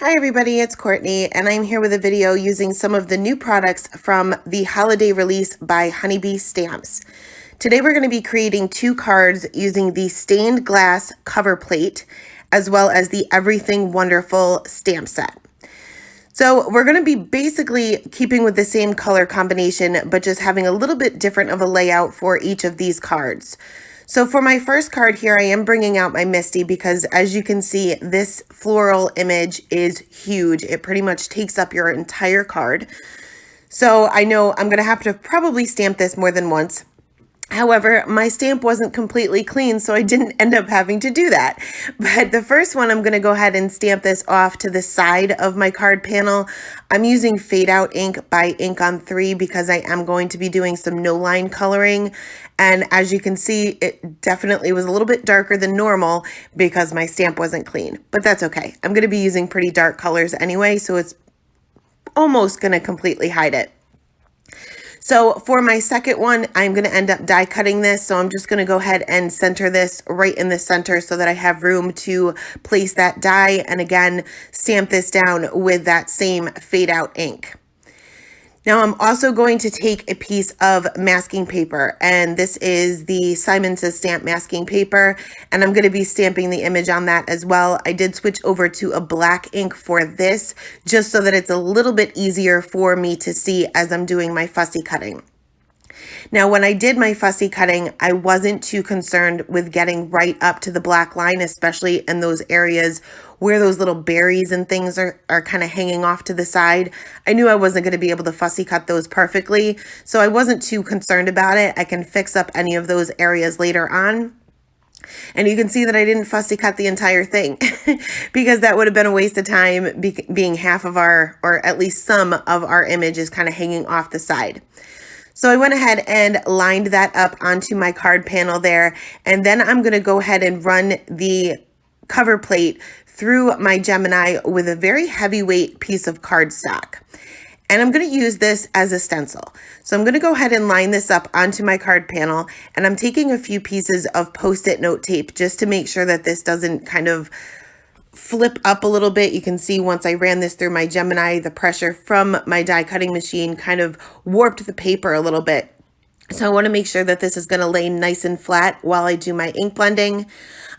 Hi everybody, it's Courtney, and I'm here with a video using some of the new products from the holiday release by Honeybee Stamps. Today we're going to be creating two cards using the stained glass cover plate as well as the Everything Wonderful stamp set. So we're going to be basically keeping with the same color combination, but just having a little bit different of a layout for each of these cards. So for my first card here, I am bringing out my Misty because as you can see, this floral image is huge. It pretty much takes up your entire card. So I know I'm going to have to probably stamp this more than once. However, my stamp wasn't completely clean, so I didn't end up having to do that. But the first one, I'm going to go ahead and stamp this off to the side of my card panel. I'm using Fade Out ink by Ink on 3 because I am going to be doing some no line coloring. And as you can see, it definitely was a little bit darker than normal because my stamp wasn't clean. But that's okay. I'm going to be using pretty dark colors anyway, so it's almost going to completely hide it. So for my second one, I'm going to end up die cutting this. So I'm just going to go ahead and center this right in the center so that I have room to place that die. And again, stamp this down with that same Fade Out ink. Now I'm also going to take a piece of masking paper, and this is the Simon Says Stamp masking paper, and I'm going to be stamping the image on that as well. I did switch over to a black ink for this just so that it's a little bit easier for me to see as I'm doing my fussy cutting. Now, when I did my fussy cutting, I wasn't too concerned with getting right up to the black line, especially in those areas where those little berries and things are kind of hanging off to the side. I knew I wasn't going to be able to fussy cut those perfectly, so I wasn't too concerned about it. I can fix up any of those areas later on. And you can see that I didn't fussy cut the entire thing because that would have been a waste of time being half of our, or at least some of our image is kind of hanging off the side. So I went ahead and lined that up onto my card panel there. And then I'm going to go ahead and run the cover plate through my Gemini with a very heavyweight piece of cardstock. And I'm going to use this as a stencil. So I'm going to go ahead and line this up onto my card panel. And I'm taking a few pieces of Post-it note tape just to make sure that this doesn't kind of flip up a little bit. You can see once I ran this through my Gemini, the pressure from my die cutting machine kind of warped the paper a little bit. So I want to make sure that this is going to lay nice and flat while I do my ink blending.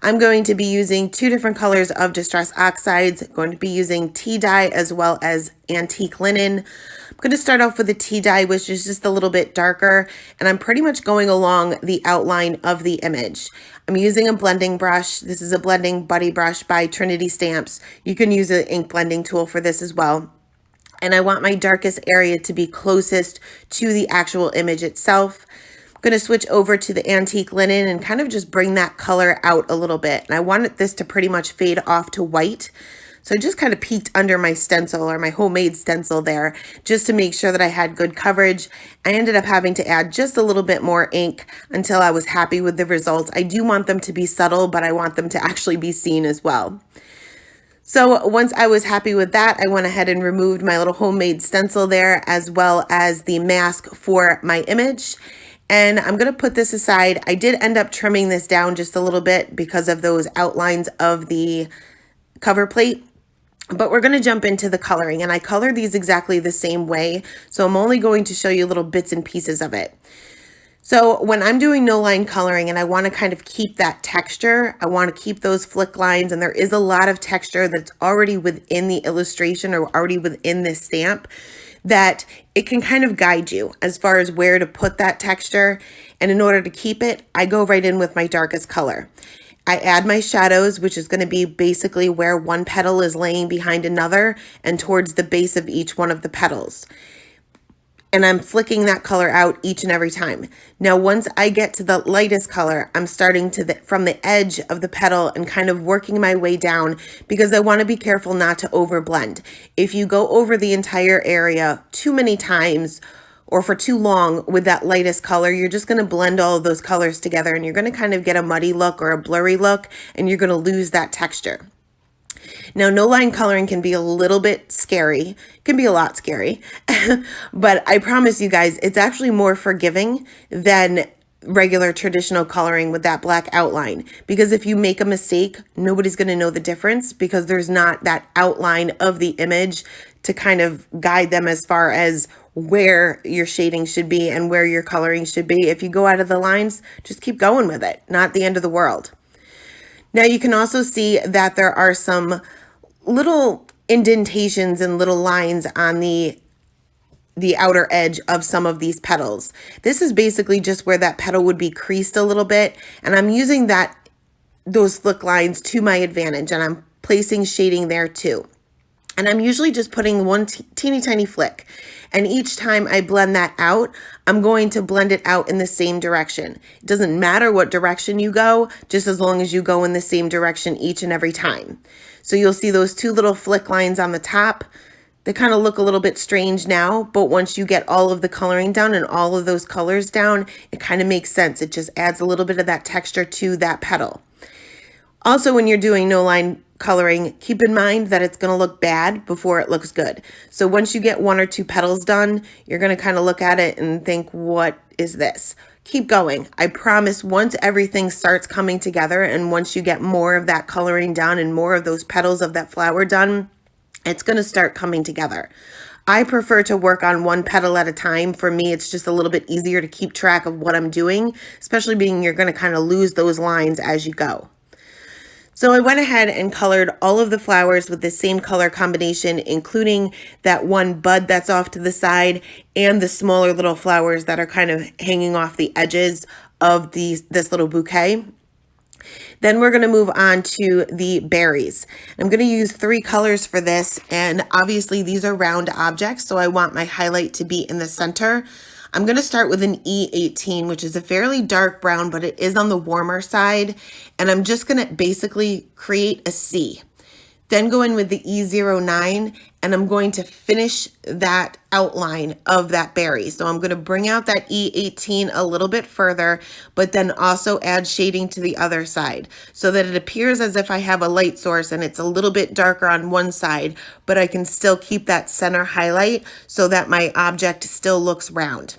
I'm going to be using two different colors of Distress Oxides. I'm going to be using tea dye as well as antique linen. I'm going to start off with the tea dye, which is just a little bit darker, and I'm pretty much going along the outline of the image. I'm using a blending brush. This is a blending buddy brush by Trinity Stamps. You can use an ink blending tool for this as well. And I want my darkest area to be closest to the actual image itself. I'm going to switch over to the antique linen and kind of just bring that color out a little bit. And I wanted this to pretty much fade off to white. So I just kind of peeked under my stencil or my homemade stencil there just to make sure that I had good coverage. I ended up having to add just a little bit more ink until I was happy with the results. I do want them to be subtle, but I want them to actually be seen as well. So once I was happy with that, I went ahead and removed my little homemade stencil there as well as the mask for my image. And I'm going to put this aside. I did end up trimming this down just a little bit because of those outlines of the cover plate. But we're going to jump into the coloring, and I color these exactly the same way. So I'm only going to show you little bits and pieces of it. So when I'm doing no line coloring and I want to kind of keep that texture, I want to keep those flick lines, and there is a lot of texture that's already within the illustration or already within this stamp that it can kind of guide you as far as where to put that texture. And in order to keep it, I go right in with my darkest color. I add my shadows, which is going to be basically where one petal is laying behind another and towards the base of each one of the petals. And I'm flicking that color out each and every time. Now, once I get to the lightest color, I'm starting to from the edge of the petal and kind of working my way down because I want to be careful not to overblend. If you go over the entire area too many times or for too long with that lightest color, you're just going to blend all of those colors together and you're going to kind of get a muddy look or a blurry look, and you're going to lose that texture. Now, no line coloring can be a little bit scary. It can be a lot scary, but I promise you guys, it's actually more forgiving than regular traditional coloring with that black outline, because if you make a mistake, nobody's going to know the difference because there's not that outline of the image to kind of guide them as far as where your shading should be and where your coloring should be. If you go out of the lines, just keep going with it. Not the end of the world. Now you can also see that there are some little indentations and little lines on the outer edge of some of these petals. This is basically just where that petal would be creased a little bit, and I'm using those flick lines to my advantage, and I'm placing shading there too. And I'm usually just putting one teeny tiny flick. And each time I blend that out, I'm going to blend it out in the same direction. It doesn't matter what direction you go, just as long as you go in the same direction each and every time. So you'll see those two little flick lines on the top. They kind of look a little bit strange now, but once you get all of the coloring down and all of those colors down, it kind of makes sense. It just adds a little bit of that texture to that petal. Also, when you're doing no line coloring, keep in mind that it's going to look bad before it looks good. So once you get one or two petals done, you're going to kind of look at it and think, what is this? Keep going. I promise once everything starts coming together and once you get more of that coloring done and more of those petals of that flower done, it's going to start coming together. I prefer to work on one petal at a time. For me, it's just a little bit easier to keep track of what I'm doing, especially being you're going to kind of lose those lines as you go. So I went ahead and colored all of the flowers with the same color combination, including that one bud that's off to the side and the smaller little flowers that are kind of hanging off the edges of this little bouquet. Then we're going to move on to the berries. I'm going to use 3 colors for this, and obviously these are round objects, so I want my highlight to be in the center. I'm going to start with an E18, which is a fairly dark brown, but it is on the warmer side. And I'm just going to basically create a C. Then go in with the E09, and I'm going to finish that outline of that berry. So I'm going to bring out that E18 a little bit further, but then also add shading to the other side so that it appears as if I have a light source and it's a little bit darker on one side, but I can still keep that center highlight so that my object still looks round.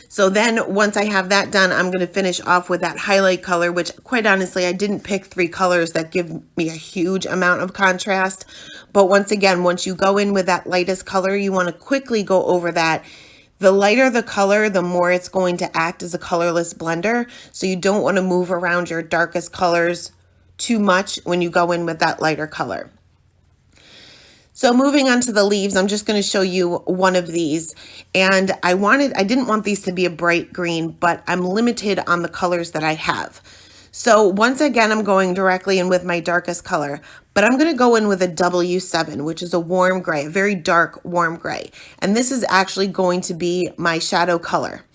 So then once I have that done, I'm going to finish off with that highlight color, which quite honestly, I didn't pick 3 colors that give me a huge amount of contrast. But once again, once you go in with that lightest color, you want to quickly go over that. The lighter the color, the more it's going to act as a colorless blender. So you don't want to move around your darkest colors too much when you go in with that lighter color. So moving on to the leaves, I'm just going to show you one of these. And I didn't want these to be a bright green, but I'm limited on the colors that I have. So once again, I'm going directly in with my darkest color, but I'm going to go in with a W7, which is a warm gray, a very dark warm gray. And this is actually going to be my shadow color.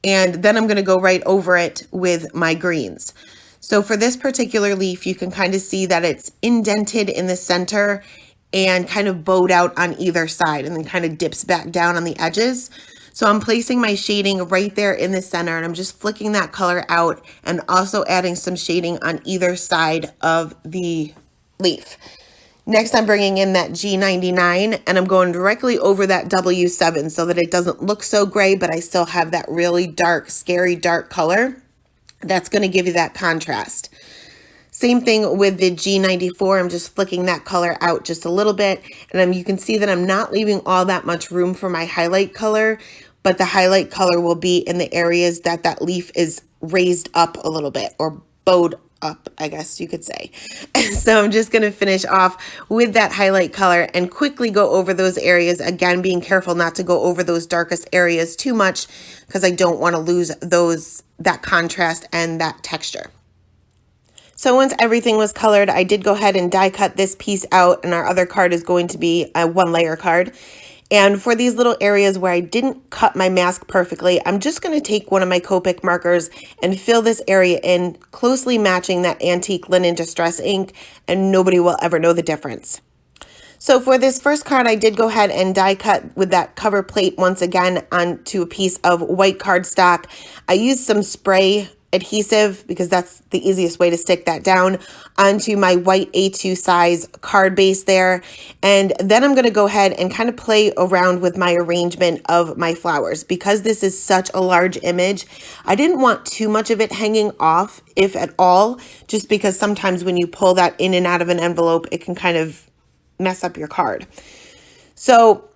And then I'm going to go right over it with my greens. So for this particular leaf, you can kind of see that it's indented in the center and kind of bowed out on either side and then kind of dips back down on the edges. So I'm placing my shading right there in the center and I'm just flicking that color out and also adding some shading on either side of the leaf. Next, I'm bringing in that G99 and I'm going directly over that W7 so that it doesn't look so gray, but I still have that really dark, scary dark color. That's going to give you that contrast. Same thing with the G94. I'm just flicking that color out just a little bit. And you can see that I'm not leaving all that much room for my highlight color, but the highlight color will be in the areas that that leaf is raised up a little bit or bowed up, I guess you could say. So I'm just going to finish off with that highlight color and quickly go over those areas. Again, being careful not to go over those darkest areas too much because I don't want to lose that contrast and that texture. So once everything was colored, I did go ahead and die cut this piece out, and our other card is going to be a 1-layer card. And for these little areas where I didn't cut my mask perfectly, I'm just going to take one of my Copic markers and fill this area in, closely matching that antique linen distress ink, and nobody will ever know the difference. So for this first card, I did go ahead and die cut with that cover plate once again onto a piece of white cardstock. I used some spray adhesive, because that's the easiest way to stick that down, onto my white A2 size card base there. And then I'm going to go ahead and kind of play around with my arrangement of my flowers. Because this is such a large image, I didn't want too much of it hanging off, if at all, just because sometimes when you pull that in and out of an envelope, it can kind of mess up your card. So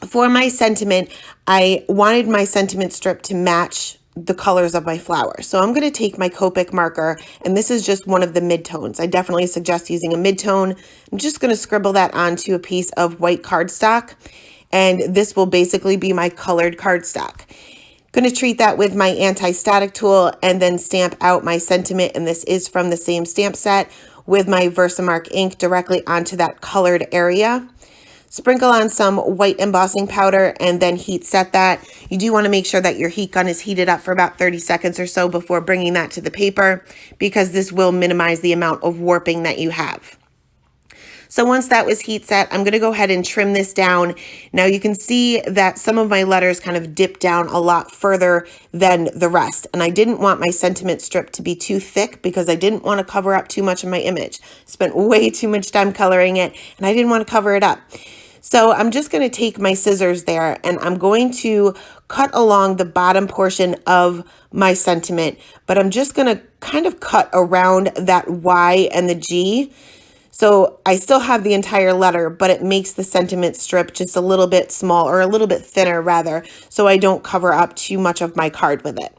for my sentiment, I wanted my sentiment strip to match the colors of my flowers. So I'm going to take my Copic marker, and this is just one of the midtones. I definitely suggest using a midtone. I'm just going to scribble that onto a piece of white cardstock, and this will basically be my colored cardstock. Going to treat that with my anti-static tool and then stamp out my sentiment, and this is from the same stamp set, with my Versamark ink directly onto that colored area. Sprinkle on some white embossing powder and then heat set that. You do want to make sure that your heat gun is heated up for about 30 seconds or so before bringing that to the paper, because this will minimize the amount of warping that you have. So once that was heat set, I'm going to go ahead and trim this down. Now you can see that some of my letters kind of dip down a lot further than the rest. And I didn't want my sentiment strip to be too thick because I didn't want to cover up too much of my image. Spent way too much time coloring it and I didn't want to cover it up. So I'm just going to take my scissors there and I'm going to cut along the bottom portion of my sentiment, but I'm just going to kind of cut around that Y and the G. So I still have the entire letter, but it makes the sentiment strip just a little bit small, or a little bit thinner rather, so I don't cover up too much of my card with it.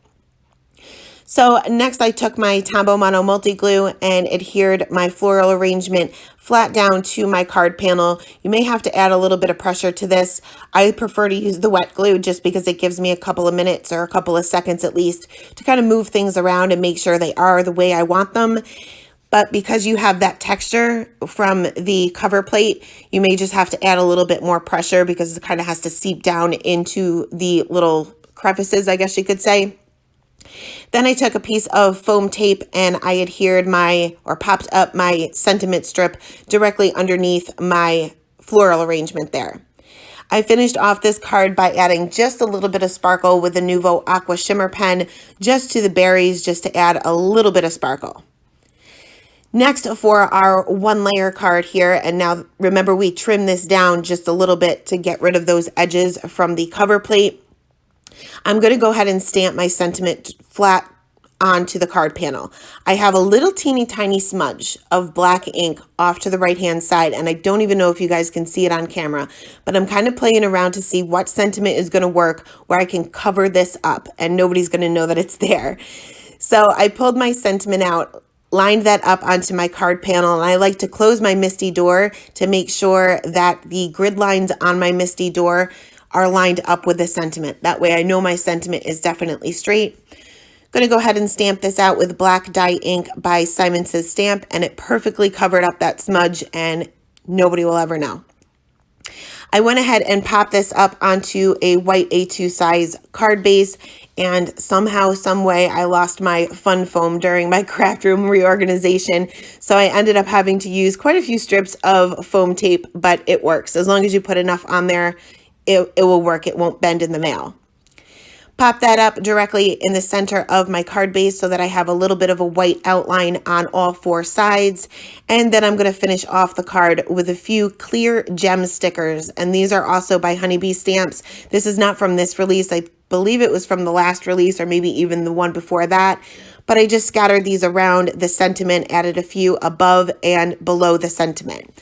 So next I took my Tombow Mono Multi Glue and adhered my floral arrangement flat down to my card panel. You may have to add a little bit of pressure to this. I prefer to use the wet glue just because it gives me a couple of minutes or a couple of seconds at least to kind of move things around and make sure they are the way I want them. But because you have that texture from the cover plate, you may just have to add a little bit more pressure because it kind of has to seep down into the little crevices, I guess you could say. Then I took a piece of foam tape and I adhered popped up my sentiment strip directly underneath my floral arrangement there. I finished off this card by adding just a little bit of sparkle with the Nuvo Aqua Shimmer Pen just to the berries, just to add a little bit of sparkle. Next, for our one layer card here, and now remember we trimmed this down just a little bit to get rid of those edges from the cover plate. I'm going to go ahead and stamp my sentiment flat onto the card panel. I have a little teeny tiny smudge of black ink off to the right hand side, and I don't even know if you guys can see it on camera, but I'm kind of playing around to see what sentiment is going to work where I can cover this up and nobody's going to know that it's there. So I pulled my sentiment out, lined that up onto my card panel, and I like to close my MISTI door to make sure that the grid lines on my MISTI door are lined up with the sentiment. That way I know my sentiment is definitely straight. I'm going to go ahead and stamp this out with black dye ink by Simon Says Stamp, and it perfectly covered up that smudge and nobody will ever know. I went ahead and popped this up onto a white A2 size card base, and somehow, some way, I lost my fun foam during my craft room reorganization. So I ended up having to use quite a few strips of foam tape, but it works. As long as you put enough on there, it will work. It won't bend in the mail. Pop that up directly in the center of my card base so that I have a little bit of a white outline on all four sides. And then I'm going to finish off the card with a few clear gem stickers. And these are also by Honeybee Stamps. This is not from this release. I believe it was from the last release or maybe even the one before that. But I just scattered these around the sentiment, added a few above and below the sentiment.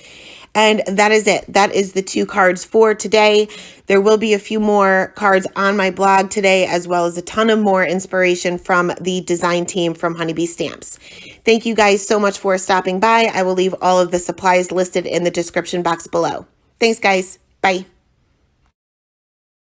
And that is it. That is the 2 cards for today. There will be a few more cards on my blog today, as well as a ton of more inspiration from the design team from Honeybee Stamps. Thank you guys so much for stopping by. I will leave all of the supplies listed in the description box below. Thanks, guys. Bye.